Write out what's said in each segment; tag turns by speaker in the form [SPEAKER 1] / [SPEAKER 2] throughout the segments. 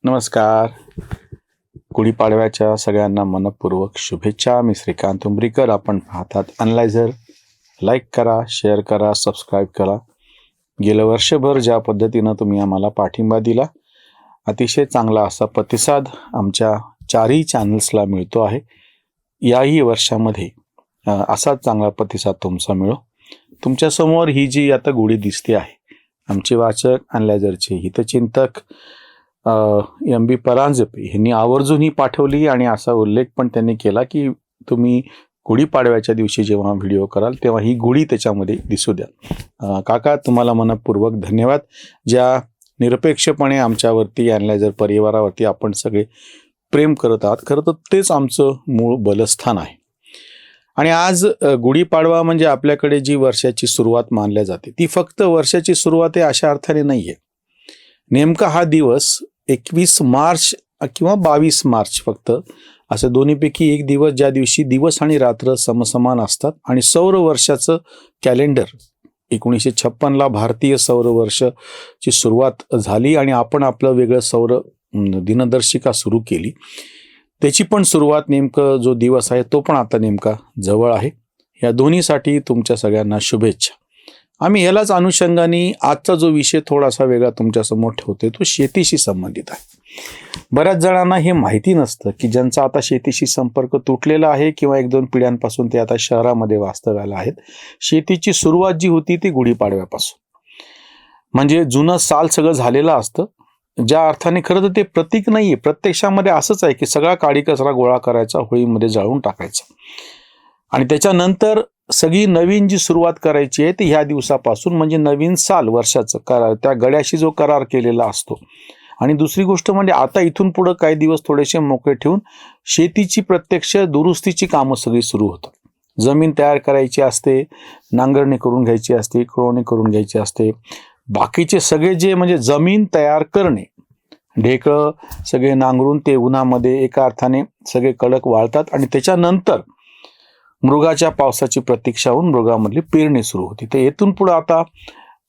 [SPEAKER 1] नमस्कार. गुढीपाडव्याच्या सगळ्यांना मनपूर्वक शुभेच्छा. मी श्रीकांत उंबरीकर. आपण पाहतात अनलायझर. लाईक करा, शेअर करा, सबस्क्राईब करा. गेलं वर्षभर ज्या पद्धतीनं तुम्ही आम्हाला पाठिंबा दिला, अतिशय चांगला असा प्रतिसाद आमच्या चारही चॅनल्सला मिळतो आहे. याही वर्षामध्ये असाच चांगला प्रतिसाद तुमचा मिळो. तुमच्यासमोर ही जी आता गुढी दिसते आहे, आमचे वाचक, अनलायझरचे हितचिंतक MB परांजपे यांनी आवर्जून ही पाठवली आणि असा उल्लेख पण त्यांनी केला की तुम्ही गुढीपाडव्याच्या दिवशी जेव्हा व्हिडिओ कराल तेव्हा ही गुढी त्याच्यामध्ये दिसू द्या. काका, तुम्हाला मनपूर्वक धन्यवाद. ज्या निरपेक्षपणे आमच्यावरती, अनलायझर परिवारावरती आपण सगळे प्रेम करत आहात, खरं तर तेच आमचं मूळ बलस्थान आहे. आणि आज गुढीपाडवा म्हणजे आपल्याकडे जी वर्षाची सुरुवात मानल्या जाते, ती फक्त वर्षाची सुरुवात आहे अशा अर्थाने नाही आहे. नेमका हा दिवस 21 मार्च किंवा 22 मार्च, फक्त असं दोन्हीपैकी एक दिवस, ज्या दिवशी दिवस आणि रात्र समसमान असतात आणि सौर वर्षाचं कॅलेंडर 1956ला भारतीय सौर वर्षाची सुरुवात झाली आणि आपण आपलं वेगळं सौर दिनदर्शिका सुरू केली. त्याची पण सुरुवात, नेमकं जो दिवस आहे तो पण आता नेमका जवळ आहे. या दोन्हीसाठी तुमच्या सगळ्यांना शुभेच्छा. आम्ही यालाच अनुषंगाने आजचा जो विषय थोडासा वेगळा तुमच्यासमोर ठेवतोय, तो शेतीशी संबंधित आहे. बऱ्याच जणांना हे माहिती नसतं की ज्यांचा आता शेतीशी संपर्क तुटलेला आहे किंवा 1-2 पिढ्यांपासून ते आता शहरामध्ये वास्तव्याला आहेत, शेतीची सुरुवात जी होती ती गुढीपाडव्यापासून. म्हणजे जुनं साल सगळं झालेलं असतं. ज्या अर्थाने खरं तर ते प्रतीक नाहीये, प्रत्यक्षामध्ये असंच आहे की सगळा काडी कचरा गोळा करायचा, होळीमध्ये जाळून टाकायचा आणि त्याच्यानंतर सगळी नवीन जी सुरुवात करायची आहे ती ह्या दिवसापासून, म्हणजे नवीन साल वर्षाचं करार, त्या गड्याशी जो करार केलेला असतो. आणि दुसरी गोष्ट म्हणजे आता इथून पुढं काही दिवस थोडेसे मोकळे ठेवून शेतीची प्रत्यक्ष दुरुस्तीची कामं सगळी सुरू होतात. जमीन तयार करायची असते, नांगरणी करून घ्यायची असते, खळवणी करून घ्यायची असते. बाकीचे सगळे जे म्हणजे जमीन तयार करणे, ढेकळं सगळे नांगरून ते उन्हामध्ये एका अर्थाने सगळे कडक वाळतात आणि त्याच्यानंतर मृगाच्या पावसाची प्रतीक्षा होऊन मृगामधली पेरणी सुरू होती. तर येथून पुढं आता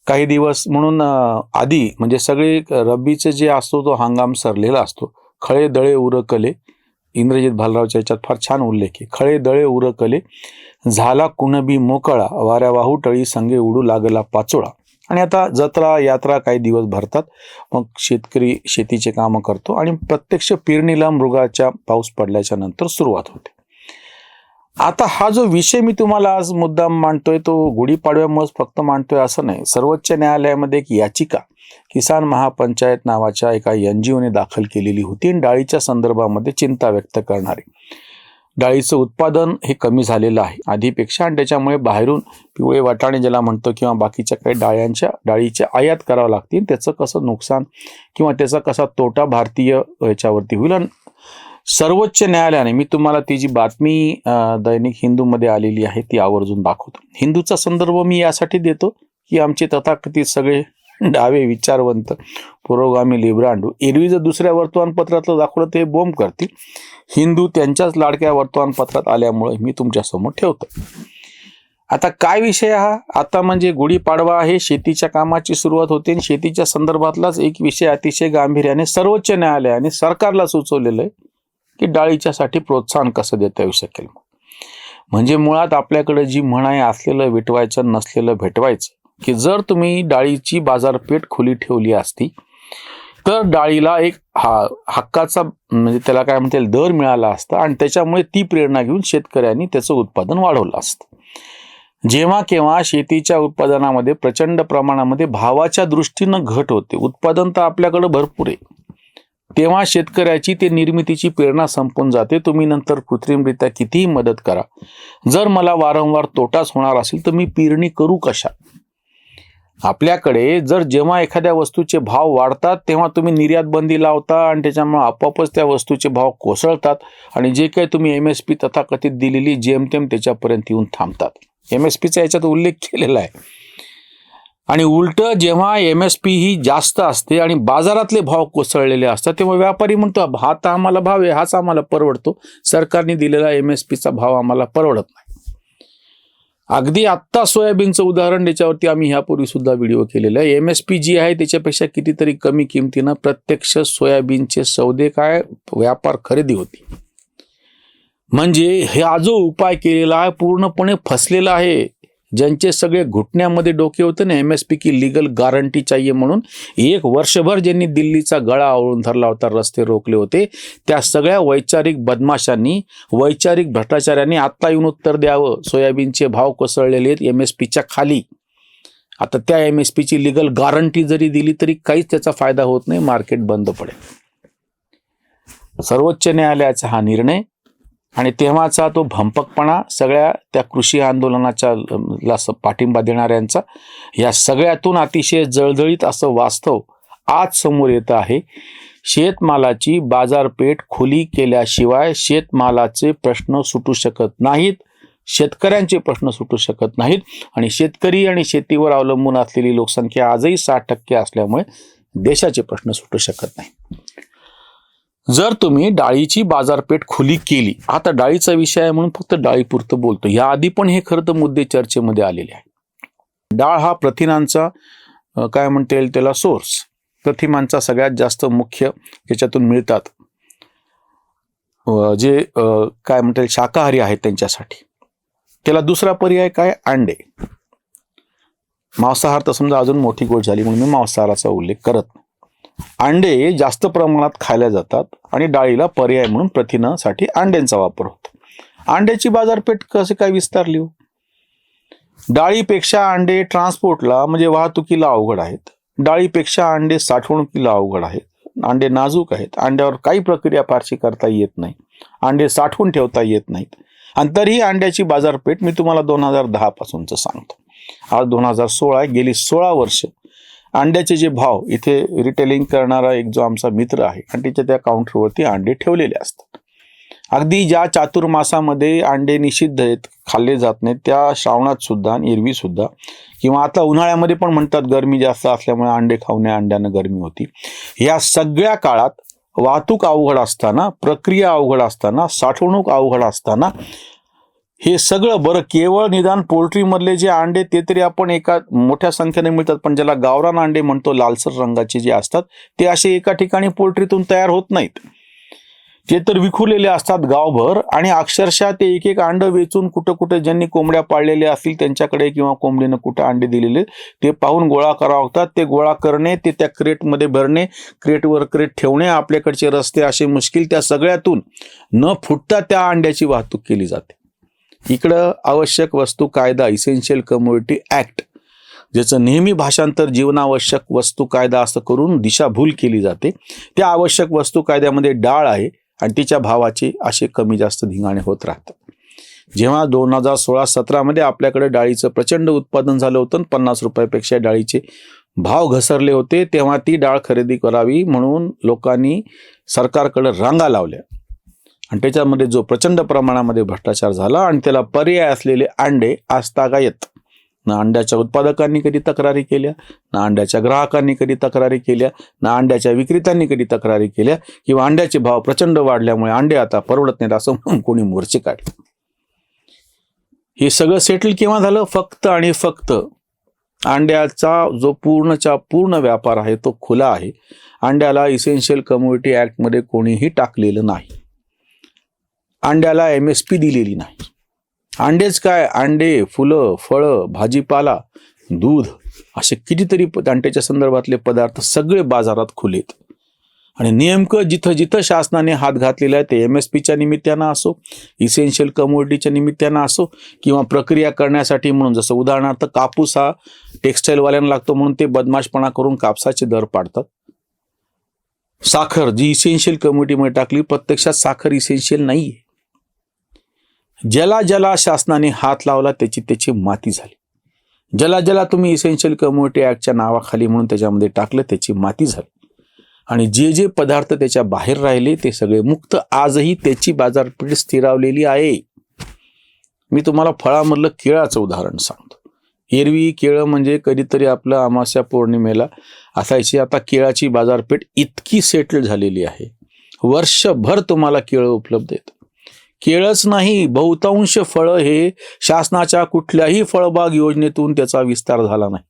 [SPEAKER 1] काही दिवस म्हणून आधी म्हणजे सगळे रब्बीचे जे असतो तो हंगाम सरलेला असतो. खळे दळे उरकले, इंद्रजित भालरावच्या याच्यात फार छान उल्लेख आहे. खळे दळे उरकले, झाला कुणबी मोकळा, वाऱ्या वाहू टळी संगे उडू लागला पाचोळा. आणि आता जत्रा यात्रा काही दिवस भरतात, मग शेतकरी शेतीचे कामं करतो आणि प्रत्यक्ष पेरणीला मृगाच्या पाऊस पडल्याच्या नंतर सुरुवात होते. आता हा जो विषय मी तुम्हाला आज मुद्दाम मांडतोय तो गुढीपाडव्यामुळेच फक्त मांडतोय असं नाही. सर्वोच्च न्यायालयामध्ये एक याचिका किसान महापंचायत नावाच्या एका NGOने दाखल केलेली होती आणि डाळीच्या संदर्भामध्ये चिंता व्यक्त करणारी. डाळीचं उत्पादन हे कमी झालेलं आहे आधीपेक्षा आणि त्याच्यामुळे बाहेरून पिवळे वाटाणे ज्याला म्हणतो किंवा बाकीच्या काही डाळीच्या आयात करावं लागतील. त्याचं कसं नुकसान किंवा त्याचा कसा तोटा भारतीय याच्यावरती होईल. आणि सर्वोच्च न्यायालयाने, मी तुम्हाला ती जी बातमी दैनिक हिंदूमध्ये आलेली आहे ती आवर्जून दाखवतो. हिंदूचा संदर्भ मी यासाठी देतो की आमचे तथाकथित सगळे डावे विचारवंत, पुरोगामी, लिब्रांडू एरवी जर दुसऱ्या वर्तमानपत्रातलं दाखवलं ते बोंब करतील. हिंदू त्यांच्याच लाडक्या वर्तमानपत्रात आल्यामुळे मी तुमच्यासमोर ठेवतो. आता काय विषय हा? आता म्हणजे गुढीपाडवा आहे, शेतीच्या कामाची सुरुवात होते आणि शेतीच्या संदर्भातलाच एक विषय अतिशय गांभीर्याने सर्वोच्च न्यायालयाने सरकारला सुचवलेलं आहे की डाळीच्यासाठी प्रोत्साहन कसं देता येऊ शकेल. म्हणजे मुळात आपल्याकडे जी म्हण आहे, असलेलं विटवायचं, नसलेलं भेटवायचं, की जर तुम्ही डाळीची बाजारपेठ खुली ठेवली असती तर डाळीला एक हक्काचा म्हणजे त्याला काय म्हणता येईल दर मिळाला असता आणि त्याच्यामुळे ती प्रेरणा घेऊन शेतकऱ्यांनी त्याचं उत्पादन वाढवलं असतं. जेव्हा केव्हा शेतीच्या उत्पादनामध्ये प्रचंड प्रमाणामध्ये भावाच्या दृष्टीनं घट होते, उत्पादन तर आपल्याकडे भरपूर आहे, तेव्हा शेतकऱ्याची ते निर्मितीची प्रेरणा संपून जाते. तुम्ही नंतर कृत्रिमरित्या कितीही मदत करा, जर मला वारंवार तोटाच होणार असेल तर मी पेरणी करू कशा? आपल्याकडे जर जेव्हा एखाद्या वस्तूचे भाव वाढतात तेव्हा तुम्ही निर्यात बंदी लावता आणि त्याच्यामुळे आपोआपच त्या वस्तूचे भाव कोसळतात आणि जे काही तुम्ही MSP तथाकथित दिलेली जेमतेम त्याच्यापर्यंत येऊन थांबतात. MSPचा याच्यात उल्लेख केलेला आहे. आणि उलट जेव्हा MSP ही जास्त असते आणि बाजारातले भाव कोसळलेले असतात तेव्हा व्यापारी म्हणतो हा तर आम्हाला भाव आहे, हाच आम्हाला परवडतो, सरकारने दिलेला MSPचा भाव आम्हाला परवडत नाही. अगदी आत्ता सोयाबीनचं उदाहरण, त्याच्यावरती आम्ही ह्यापूर्वी सुद्धा व्हिडिओ केलेला आहे. MSP जी आहे त्याच्यापेक्षा कितीतरी कमी किमतीनं प्रत्यक्ष सोयाबीनचे सौदे काय व्यापार खरेदी होती. म्हणजे हा जो उपाय केलेला आहे पूर्णपणे फसलेला आहे. ज्यांचे सगळे घुटण्यामध्ये डोके होते ना MSP की लीगल गॅरंटी चाहिए म्हणून, 1 वर्षभर ज्यांनी दिल्लीचा गळा आवळून धरला होता, रस्ते रोखले होते, त्या सगळ्या वैचारिक बदमाशांनी, वैचारिक भ्रष्टाचाऱ्यांनी आत्ता येऊन उत्तर द्यावं. सोयाबीनचे भाव कोसळलेले आहेत MSPच्या खाली. आता त्या MSPची लीगल गॅरंटी जरी दिली तरी काहीच त्याचा फायदा होत नाही, मार्केट बंद पडेल. सर्वोच्च न्यायालयाचा हा निर्णय आणि तेव्हाचा तो भंपकपणा सगळ्या त्या कृषी आंदोलनाच्या पाठिंबा देणाऱ्यांचा, या सगळ्यातून अतिशय जळजळीत असं वास्तव आज समोर येत आहे. शेतमालाची बाजारपेठ खुली केल्याशिवाय शेतमालाचे प्रश्न सुटू शकत नाहीत, शेतकऱ्यांचे प्रश्न सुटू शकत नाहीत. आणि शेतकरी आणि शेतीवर अवलंबून असलेली लोकसंख्या आजही 60% असल्यामुळे देशाचे प्रश्न सुटू शकत नाही. जर तुम्ही डाळीची बाजारपेठ खुली केली, आता डाळीचा विषय आहे म्हणून फक्त डाळीपुरतं बोलतो, याआधी पण हे खरं तर मुद्दे चर्चेमध्ये आलेले आहेत. डाळ हा प्रथिनांचा काय म्हणता येईल त्याला सोर्स, प्रथिनांचा सगळ्यात जास्त मुख्य याच्यातून मिळतात. जे काय म्हणता येईल शाकाहारी आहेत त्यांच्यासाठी. त्याला दुसरा पर्याय काय, अंडे. मांसाहार तर समजा अजून मोठी गोष्ट झाली म्हणून मी मांसाहाराचा उल्लेख करत नाही. अंडे जास्त प्रमाणात खायला जातात आणि डाळीला पर्याय म्हणून प्रथिनासाठी अंड्यांचा वापर होतो. अंड्याची बाजारपेठ कसे काय विस्तारली हो? डाळीपेक्षा अंडे ट्रान्सपोर्टला म्हणजे वाहतुकीला अवघड आहेत. डाळीपेक्षा अंडे साठवणुकीला अवघड आहेत. अंडे नाजूक आहेत. अंड्यावर काही प्रक्रिया फारशी करता येत नाही. अंडे साठवून ठेवता येत नाहीत. आणि तरीही अंड्याची बाजारपेठ मी तुम्हाला 2010 पासूनच सांगतो. आज 2016 आहे. गेली 16 वर्ष अंड्याचे जे भाव, इथे रिटेलिंग करणारा एक जो आमचा मित्र आहे आणि त्याच्या त्या काउंटरवरती अंडे ठेवलेले असतात. अगदी ज्या चातुर्मासामध्ये अंडे निषिद्ध आहेत, खाल्ले जात नाहीत, त्या श्रावणात सुद्धा, एरवी सुद्धा, किंवा आता उन्हाळ्यामध्ये पण म्हणतात गरमी जास्त असल्यामुळे अंडे खाऊ नये, अंड्यानं गरमी होती. या सगळ्या काळात वाहतूक अवघड असताना, प्रक्रिया अवघड असताना, साठवणूक अवघड असताना, हे सगळं बरं केवळ निदान पोल्ट्रीमधले जे अंडे ते तरी आपण एका मोठ्या संख्येने मिळतात, पण ज्याला गावरान अंडे म्हणतो, लालसर रंगाचे जे असतात, ते असे एका ठिकाणी पोल्ट्रीतून तयार होत नाहीत. ते तर विखुरलेले असतात गावभर आणि अक्षरशः ते एक एक अंड वेचून कुठं कुठं ज्यांनी कोंबड्या पाळलेल्या असतील त्यांच्याकडे किंवा कोंबडीनं कुठं अंडे दिलेले ते पाहून गोळा करावं लागतात. ते गोळा करणे, ते त्या क्रेटमध्ये भरणे, क्रेटवर क्रेट ठेवणे, आपल्याकडचे रस्ते असे मुश्किल, त्या सगळ्यातून न फुटता त्या अंड्याची वाहतूक केली जाते. इकडं आवश्यक वस्तू कायदा, इसेन्शियल कमोडिटी ऍक्ट, ज्याचं नेहमी भाषांतर जीवनावश्यक वस्तू कायदा असं करून दिशाभूल केली जाते. त्या आवश्यक वस्तू कायद्यामध्ये डाळ आहे आणि तिच्या भावाचे असे कमी जास्त धिंगाणे होत राहतात. जेव्हा 2016-17 मध्ये आपल्याकडे डाळीचं प्रचंड उत्पादन झालं होतं, 50 रुपयापेक्षा डाळीचे भाव घसरले होते, तेव्हा ती डाळ खरेदी करावी म्हणून लोकांनी सरकारकडे रांगा लावल्या आणि त्याच्यामध्ये जो प्रचंड प्रमाणामध्ये भ्रष्टाचार झाला आणि त्याला पर्याय असलेले अंडे आजतागायत. ना अंड्याच्या उत्पादकांनी कधी तक्रारी केल्या, ना अंड्याच्या ग्राहकांनी कधी तक्रारी केल्या, ना अंड्याच्या विक्रेत्यांनी कधी तक्रारी केल्या, किंवा अंड्याचे भाव प्रचंड वाढल्यामुळे अंडे आता परवडत नाहीत असं म्हणून कोणी मोर्चे काढले. हे सगळं सेटल केव्हा झालं? फक्त आणि फक्त अंड्याचा जो पूर्णच्या पूर्ण व्यापार आहे तो खुला आहे. अंड्याला इसेन्शियल कमोडिटी ऍक्टमध्ये कोणीही टाकलेलं नाही. अंड्याला MSP दिलेली नाही. अंडेच काय, अंडे, फुलं, फळं, भाजीपाला, दूध असे कितीतरी अंड्याच्या संदर्भातले पदार्थ सगळे बाजारात खुलेत. आणि नेमकं जिथं जिथं शासनाने हात घातलेला आहे ते MSPच्या निमित्तानं असो, इसेन्शियल कमोडिटीच्या निमित्तानं असो, किंवा प्रक्रिया करण्यासाठी म्हणून, जसं उदाहरणार्थ कापूस हा टेक्स्टाईलवाल्यांना लागतो म्हणून ते बदमाशपणा करून कापसाचे दर पाडतात. साखर जी इसेन्शियल कमोडिटीमध्ये टाकली, प्रत्यक्षात साखर इसेन्शियल नाही आहे. ज्याला ज्याला शासनाने हात लावला त्याची त्याची माती झाली. ज्याला ज्याला तुम्ही इसेन्शियल कमोडिटी ऍक्टच्या नावाखाली म्हणून त्याच्यामध्ये टाकलं त्याची माती झाली. आणि जे जे पदार्थ त्याच्या बाहेर राहिले ते सगळे मुक्त. आजही त्याची बाजारपेठ स्थिरावलेली आहे. मी तुम्हाला फळामधलं केळाचं उदाहरण सांगतो. एरवी केळं म्हणजे कधीतरी आपलं अमास्या पौर्णिमेला असायची. आता केळाची बाजारपेठ इतकी सेटल झालेली आहे, वर्षभर तुम्हाला केळं उपलब्ध आहेत. केळच नाही, बहुतांश फळं हे शासनाच्या कुठल्याही फळबाग योजनेतून त्याचा विस्तार झाला नाही.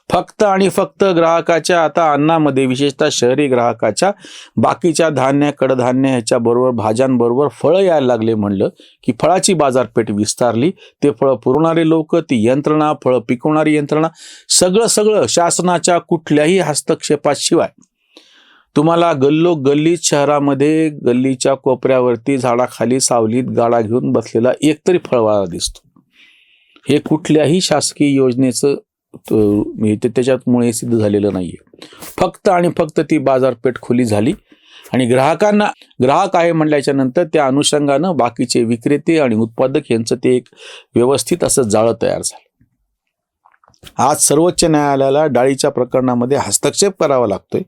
[SPEAKER 1] फक्त आणि फक्त ग्राहकाच्या आता अन्नामध्ये, विशेषतः शहरी ग्राहकाच्या, बाकीच्या धान्य, कडधान्य ह्याच्याबरोबर भाज्यांबरोबर फळं यायला लागले म्हणलं की फळाची बाजारपेठ विस्तारली. ते फळं पुरवणारे लोक, ती यंत्रणा, फळं पिकवणारी यंत्रणा, सगळं शासनाच्या कुठल्याही हस्तक्षेपाशिवाय तुम्हाला गल्लीत शहरामध्ये गल्लीच्या कोपऱ्यावरती झाडाखाली सावलीत गाडा घेऊन बसलेला एकतरी फळवाळा दिसतो. हे कुठल्याही शासकीय योजनेचं त्याच्यामुळे सिद्ध झालेलं नाहीये. फक्त आणि फक्त ती बाजारपेठ खुली झाली आणि ग्राहक आहे म्हटल्याच्या नंतर त्या अनुषंगानं बाकीचे विक्रेते आणि उत्पादक यांचं ते एक व्यवस्थित असं जाळं तयार झालं. आज सर्वोच्च न्यायालयाला डाळीच्या प्रकरणामध्ये हस्तक्षेप करावा लागतोय.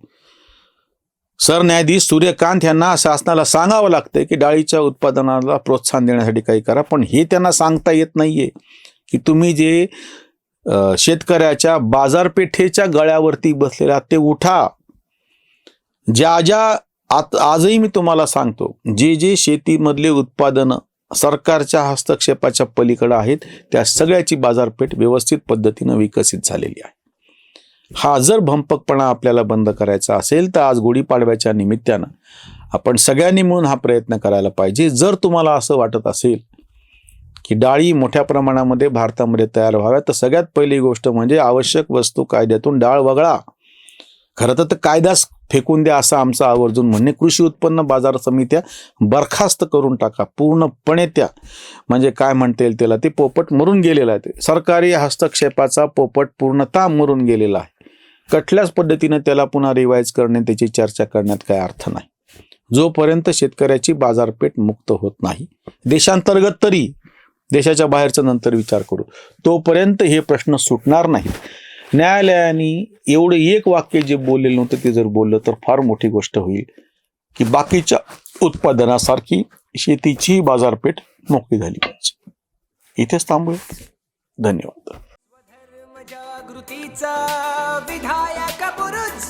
[SPEAKER 1] सरन्यायाधीश सूर्यकांत यांना शासनाला सांगावं लागतंय की डाळीच्या उत्पादनाला प्रोत्साहन देण्यासाठी काही करा, पण हे त्यांना सांगता येत नाहीये की तुम्ही जे शेतकऱ्याच्या बाजारपेठेच्या गळ्यावरती बसलेला ते उठा. आजही मी तुम्हाला सांगतो, जे शेतीमधले उत्पादनं सरकारच्या हस्तक्षेपाच्या पलीकडे आहेत त्या सगळ्याची बाजारपेठ व्यवस्थित पद्धतीनं विकसित झालेली आहे. हा जर भंपकपणा आपल्याला बंद करायचा असेल तर आज गुढीपाडव्याच्या निमित्तानं आपण सगळ्यांनी मिळून हा प्रयत्न करायला पाहिजे. जर तुम्हाला असं वाटत असेल की डाळी मोठ्या प्रमाणामध्ये भारतामध्ये तयार व्हाव्या तर सगळ्यात पहिली गोष्ट म्हणजे आवश्यक वस्तू कायद्यातून डाळ वगळा. खरं तर कायदाच फेकून द्या असं आमचं आवर्जून म्हणणे. कृषी उत्पन्न बाजार समित्या बरखास्त करून टाका पूर्णपणे. त्या म्हणजे काय म्हणता येईल त्याला, ते पोपट मरून गेलेला आहे. सरकारी हस्तक्षेपाचा पोपट पूर्णतः मरून गेलेला आहे. कुठल्याच पद्धतीनं त्याला पुन्हा रिवाईज करणे, त्याची चर्चा करण्यात काय अर्थ नाही. जोपर्यंत शेतकऱ्याची बाजारपेठ मुक्त होत नाही, देशांतर्गत तरी, देशाच्या बाहेरचा नंतर विचार करू, तोपर्यंत हे प्रश्न सुटणार नाहीत. न्यायालयाने एवढं एक वाक्य जे बोललेलं नव्हतं ते जर बोललं तर फार मोठी गोष्ट होईल की बाकीच्या उत्पादनासारखी शेतीची बाजारपेठ मोकळी झाली पाहिजे. इथेच थांबूया. धन्यवाद.
[SPEAKER 2] जागृतीचा विधायक बुरुज